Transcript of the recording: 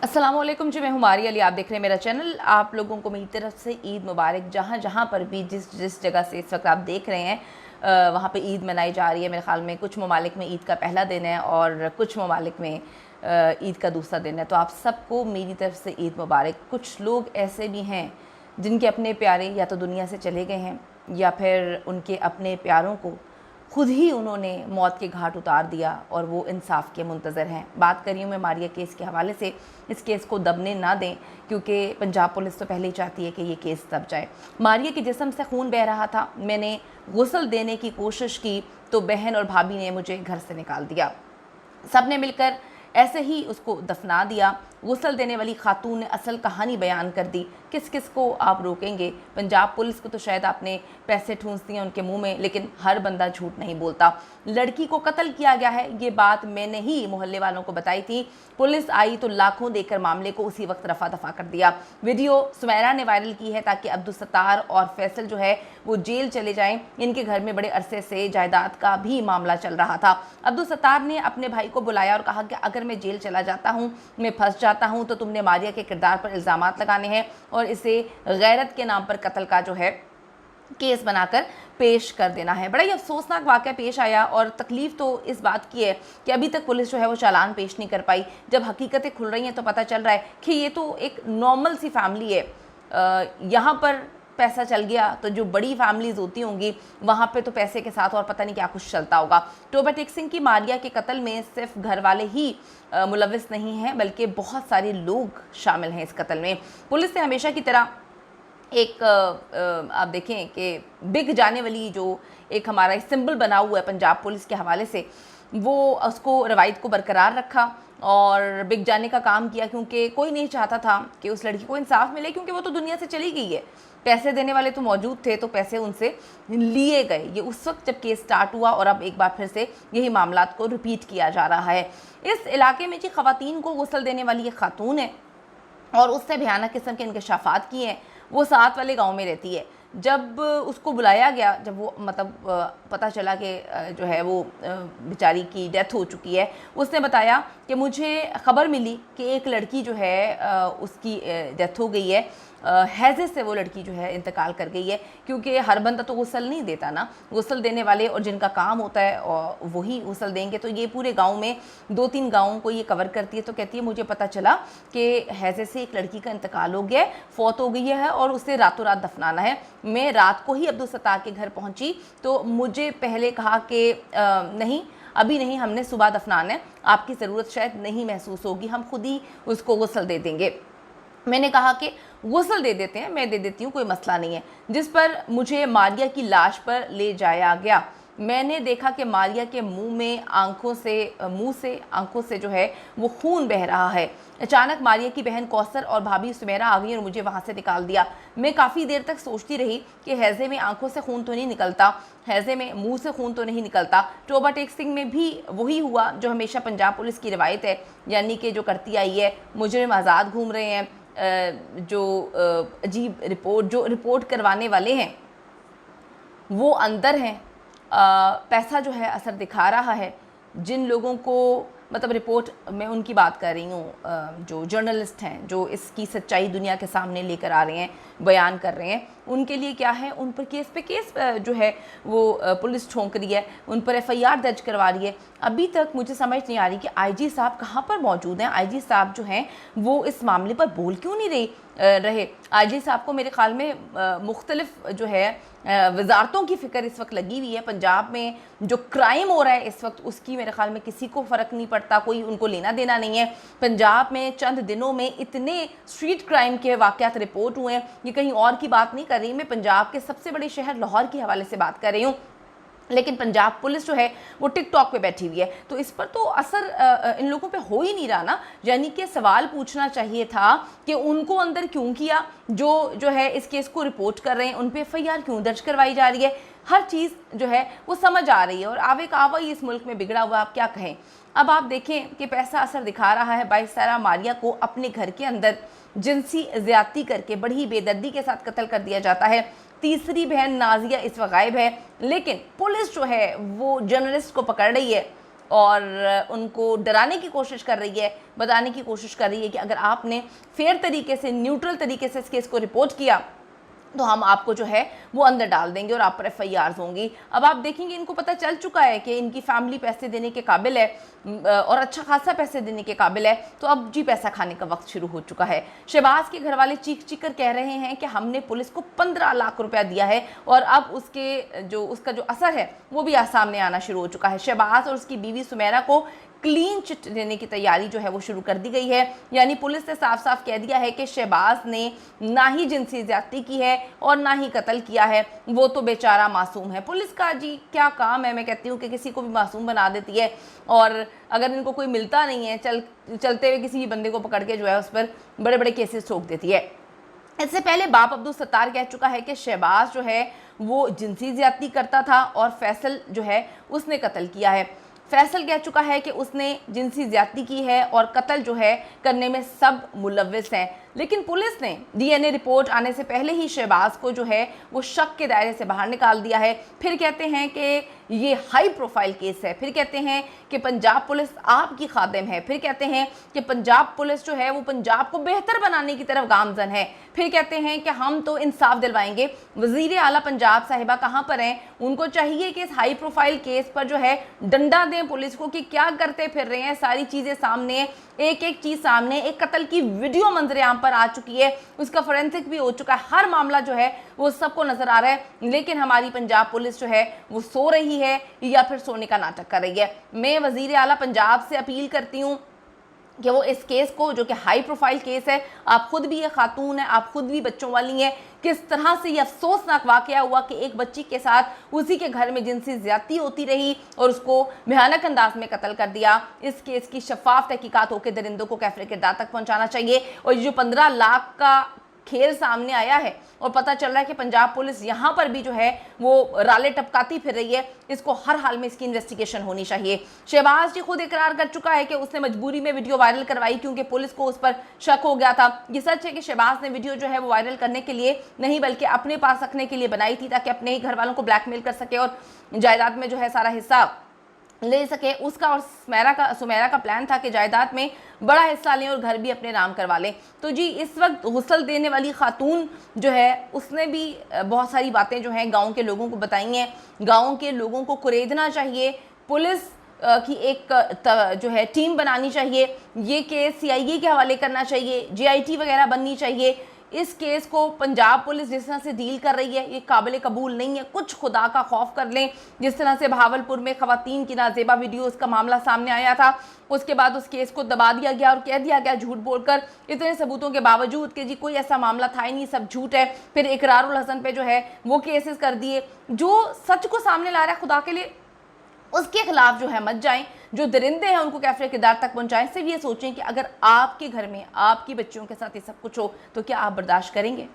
अस्सलामुअलैकुम जी, मैं हूँ मारी अली। आप देख रहे हैं मेरा चैनल। आप लोगों को मेरी तरफ से ईद मुबारक। जहाँ जहाँ पर भी जिस जगह से इस वक्त आप देख रहे हैं वहाँ पे ईद मनाई जा रही है। मेरे ख्याल में कुछ ममालिक में ईद का पहला दिन है और कुछ ममालिक में ईद का दूसरा दिन है। तो आप सबको मेरी तरफ से ईद मुबारक। कुछ लोग ऐसे भी हैं जिनके अपने प्यारे या तो दुनिया से चले गए हैं या फिर उनके अपने प्यारों को खुद ही उन्होंने मौत के घाट उतार दिया और वो इंसाफ के मुंतज़र हैं। बात कर रही हूँ मैं मारिया केस के हवाले से। इस केस को दबने ना दें, क्योंकि पंजाब पुलिस तो पहले ही चाहती है कि ये केस दब जाए। मारिया के जिस्म से खून बह रहा था। मैंने गुस्ल देने की कोशिश की तो बहन और भाभी ने मुझे घर से निकाल दिया। सब ने मिलकर ऐसे ही उसको दफना दिया। गुस्ल देने वाली खातून ने असल कहानी बयान कर दी। किस किस को आप रोकेंगे? पंजाब पुलिस को तो शायद आपने पैसे ठूंस दिए उनके मुंह में, लेकिन हर बंदा झूठ नहीं बोलता। लड़की को कत्ल किया गया है, ये बात मैंने ही मोहल्ले वालों को बताई थी। पुलिस आई तो लाखों देकर मामले को उसी वक्त रफा दफा कर दिया। वीडियो सुमैरा ने वायरल की है ताकि अब्दुल सत्तार और फैसल जो है वो जेल चले जाएं। इनके घर में बड़े अरसे से जायदाद का भी मामला चल रहा था। अब्दुल सत्तार ने अपने भाई को बुलाया और कहा कि अगर मैं जेल चला जाता हूँ, मैं फंस जाता हूँ, तो तुमने मारिया के किरदार पर इल्ज़ामात लगाने हैं और इसे गैरत के नाम पर कत्ल का जो है केस बनाकर पेश कर देना है। बड़ा ही अफसोसनाक वाक़या पेश आया और तकलीफ़ तो इस बात की है कि अभी तक पुलिस जो है वो चालान पेश नहीं कर पाई। जब हकीकतें खुल रही हैं तो पता चल रहा है कि ये तो एक नॉर्मल सी फैमिली है। यहाँ पर पैसा चल गया तो जो बड़ी फैमिलीज़ होती होंगी वहाँ पे तो पैसे के साथ और पता नहीं क्या कुछ चलता होगा। टोबा टेक सिंह की मारिया के कत्ल में सिर्फ घर वाले ही मुलविस नहीं हैं, बल्कि बहुत सारे लोग शामिल हैं इस कत्ल में। पुलिस ने हमेशा की तरह एक आप देखें कि बिक जाने वाली जो एक हमारा सिंबल बना हुआ है पंजाब पुलिस के हवाले से, वो उसको रवायत को बरकरार रखा और बिक जाने का काम किया, क्योंकि कोई नहीं चाहता था कि उस लड़की को इंसाफ मिले, क्योंकि वो तो दुनिया से चली गई है। पैसे देने वाले तो मौजूद थे तो पैसे उनसे लिए गए। ये उस वक्त जब केस स्टार्ट हुआ और अब एक बार फिर से यही मामलात को रिपीट किया जा रहा है। इस इलाके में जी ख़वातीन को गुस्ल देने वाली ये खातून है और उससे भयानक किस्म के इंकशाफात किए हैं। वो साथ वाले गांव में रहती है। जब उसको बुलाया गया, जब वो मतलब पता चला कि जो है वो बेचारी की डेथ हो चुकी है, उसने बताया कि मुझे ख़बर मिली कि एक लड़की जो है उसकी डेथ हो गई है। हैज़े से वो लड़की जो है इंतकाल कर गई है, क्योंकि हर बंदा तो गुस्ल नहीं देता ना। गुस्ल देने वाले और जिनका काम होता है और वही गुस्ल देंगे। तो ये पूरे गांव में 2-3 गाँवों को ये कवर करती है। तो कहती है मुझे पता चला कि हैज़े से एक लड़की का इंतकाल हो गया है, फौत हो गई है और उसे रातों रात दफनाना है। मैं रात को ही अब्दुल सत्तार के घर पहुंची तो मुझे पहले कहा कि नहीं, अभी नहीं, हमने सुबह दफनाना है, आपकी ज़रूरत शायद नहीं महसूस होगी, हम खुद ही उसको गुस्ल दे देंगे। मैंने कहा कि गुस्ल दे देते हैं, मैं दे देती हूँ, कोई मसला नहीं है। जिस पर मुझे मारिया की लाश पर ले जाया गया। मैंने देखा कि मारिया के मुंह से आंखों से जो है वो खून बह रहा है। अचानक मारिया की बहन कौसर और भाभी सुमेरा आ गई और मुझे वहाँ से निकाल दिया। मैं काफ़ी देर तक सोचती रही कि हैज़े में आंखों से खून तो नहीं निकलता, हैज़े में मुंह से खून तो नहीं निकलता। टोबा टेक सिंह में भी वही हुआ जो हमेशा पंजाब पुलिस की रवायत है, यानी कि जो करती आई है, मुजरिम आज़ाद घूम रहे हैं। जो अजीब रिपोर्ट करवाने वाले हैं वो अंदर हैं। पैसा जो है असर दिखा रहा है। जिन लोगों को मतलब रिपोर्ट, मैं उनकी बात कर रही हूँ, जो जर्नलिस्ट हैं, जो इसकी सच्चाई दुनिया के सामने लेकर आ रहे हैं, बयान कर रहे हैं, उनके लिए क्या है, उन पर केस पे केस जो है वो पुलिस ठोंक रही है, उन पर एफआईआर दर्ज करवा रही है। अभी तक मुझे समझ नहीं आ रही कि आईजी साहब कहाँ पर मौजूद हैं। आईजी साहब जो हैं वो इस मामले पर बोल क्यों नहीं रहे। आईजी साहब को मेरे ख्याल में मुख्तलिफ जो है वजारतों की फ़िक्र इस वक्त लगी हुई है। पंजाब में जो क्राइम हो रहा है इस वक्त, उसकी मेरे ख्याल में किसी को फ़र्क नहीं पड़ता, कोई उनको लेना देना नहीं है। पंजाब में चंद दिनों में इतने स्ट्रीट क्राइम के वाक़यात रिपोर्ट हुए हैं। ये कहीं और की बात नहीं कर रही, मैं पंजाब के सबसे बड़े शहर लाहौर के हवाले से बात कर रही हूँ। लेकिन पंजाब पुलिस जो है वो टिकटॉक पे बैठी हुई है, तो इस पर तो असर इन लोगों पे हो ही नहीं रहा ना। यानी कि सवाल पूछना चाहिए था कि उनको अंदर क्यों किया, जो है इस केस को रिपोर्ट कर रहे हैं उन पे एफआईआर क्यों दर्ज करवाई जा रही है। हर चीज़ जो है वो समझ आ रही है और आवे का आवा ही इस मुल्क में बिगड़ा हुआ, आप क्या कहें। अब आप देखें कि पैसा असर दिखा रहा है। 22 साला मारिया को अपने घर के अंदर जिनसी ज़्यादती करके बड़ी बेदर्दी के साथ कत्ल कर दिया जाता है। तीसरी बहन नाजिया इस वक्त गायब है, लेकिन पुलिस जो है वो जर्नलिस्ट को पकड़ रही है। और उनको डराने की कोशिश कर रही है, बताने की कोशिश कर रही है कि अगर आपने फेयर तरीके से, न्यूट्रल तरीके से इस केस को रिपोर्ट किया तो हम आपको जो है वो अंदर डाल देंगे और आप पर FIRs होंगी। अब आप देखेंगे इनको पता चल चुका है कि इनकी फैमिली पैसे देने के काबिल है और अच्छा खासा पैसे देने के काबिल है, तो अब जी पैसा खाने का वक्त शुरू हो चुका है। शहबाज के घर वाले चीख चीख कर कह रहे हैं कि हमने पुलिस को 15 लाख रुपया दिया है और अब उसका जो असर है वो भी सामने आना शुरू हो चुका है। शहबाज और उसकी बीवी सुमेरा को क्लीन चिट देने की तैयारी जो है वो शुरू कर दी गई है। यानी पुलिस ने साफ साफ कह दिया है कि शहबाज ने ना ही जिनसी ज्यादती की है और ना ही कत्ल किया है, वो तो बेचारा मासूम है। पुलिस का जी क्या काम है, मैं कहती हूँ कि किसी को भी मासूम बना देती है और अगर इनको कोई मिलता नहीं है चलते हुए किसी भी बंदे को पकड़ के जो है उस पर बड़े बड़े केसेस ठोक देती है। इससे पहले बाप अब्दुल सत्तार कह चुका है कि शहबाज जो है वो जिनसी ज्यादती करता था और फैसल जो है उसने कत्ल किया है। फैसल कह चुका है कि उसने जिनसी ज्यादती की है और कत्ल जो है करने में सब मुलव्विस हैं। लेकिन पुलिस ने DNA रिपोर्ट आने से पहले ही शहबाज को जो है वो शक के दायरे से बाहर निकाल दिया है। फिर कहते हैं कि ये हाई प्रोफाइल केस है, फिर कहते हैं कि पंजाब पुलिस आपकी खादिम है, फिर कहते हैं कि पंजाब पुलिस जो है वो पंजाब को बेहतर बनाने की तरफ गामजन है, फिर कहते हैं कि हम तो इंसाफ दिलवाएंगे। वजीर आला पंजाब साहिबा कहाँ पर हैं? उनको चाहिए कि इस हाई प्रोफाइल केस पर जो है डंडा दें पुलिस को कि क्या करते फिर रहे हैं, सारी चीज़ें सामने है, एक एक चीज़ सामने। एक कत्ल की वीडियो मंजरेआम पर आ चुकी है, उसका फोरेंसिक भी हो चुका है, हर मामला जो है वो सबको नजर आ रहा है, लेकिन हमारी पंजाब पुलिस जो है वो सो रही है या फिर सोने का नाटक कर रही है। मैं वजीर आला पंजाब से अपील करती हूँ कि वो इस केस को, जो कि हाई प्रोफाइल केस है, आप खुद भी ये खातून है, आप खुद भी बच्चों वाली हैं, किस तरह से ये अफसोसनाक वाकया हुआ कि एक बच्ची के साथ उसी के घर में जिनसी ज्यादती होती रही और उसको भयानक अंदाज में कत्ल कर दिया। इस केस की शफाफ तहकीकात होकर दरिंदों को कैफरे किरदार तक पहुंचाना चाहिए। और ये जो 15 लाख का खेल सामने आया है और पता चल रहा है कि पंजाब पुलिस यहाँ पर भी जो है वो राले टपकाती फिर रही है, इसको हर हाल में इसकी इन्वेस्टिगेशन होनी चाहिए। शहबाज जी खुद इकरार कर चुका है कि उसने मजबूरी में वीडियो वायरल करवाई क्योंकि पुलिस को उस पर शक हो गया था। ये सच है कि शहबाज ने वीडियो जो है वो वायरल करने के लिए नहीं बल्कि अपने पास रखने के लिए बनाई थी ताकि अपने ही घर वालों को ब्लैकमेल कर सके और जायदाद में जो है सारा हिस्सा ले सके। उसका और सुमेरा का प्लान था कि जायदाद में बड़ा हिस्सा लें और घर भी अपने नाम करवा लें। तो जी इस वक्त गुस्ल देने वाली खातून जो है उसने भी बहुत सारी बातें जो हैं गांव के लोगों को बताई हैं। गांव के लोगों को कुरेदना चाहिए, पुलिस की एक जो है टीम बनानी चाहिए, ये केस CIA के हवाले करना चाहिए, GIT वगैरह बननी चाहिए। इस केस को पंजाब पुलिस जिस तरह से डील कर रही है ये काबिल कबूल नहीं है। कुछ खुदा का खौफ कर लें। जिस तरह से भावलपुर में खवातीन की नाजेबा वीडियोस का मामला सामने आया था, उसके बाद उस केस को दबा दिया गया और कह दिया गया झूठ बोलकर, इतने सबूतों के बावजूद कि जी कोई ऐसा मामला था ही नहीं, सब झूठ है। फिर इकरारुल हसन पे जो है वो केसेस कर दिए। जो सच को सामने ला रहा है खुदा के लिए उसके खिलाफ जो है मत जाएं, जो दरिंदे हैं उनको कैफरे किरदार तक पहुंचाएं। सिर्फ ये सोचें कि अगर आपके घर में आपकी बच्चियों के साथ ये सब कुछ हो तो क्या आप बर्दाश्त करेंगे?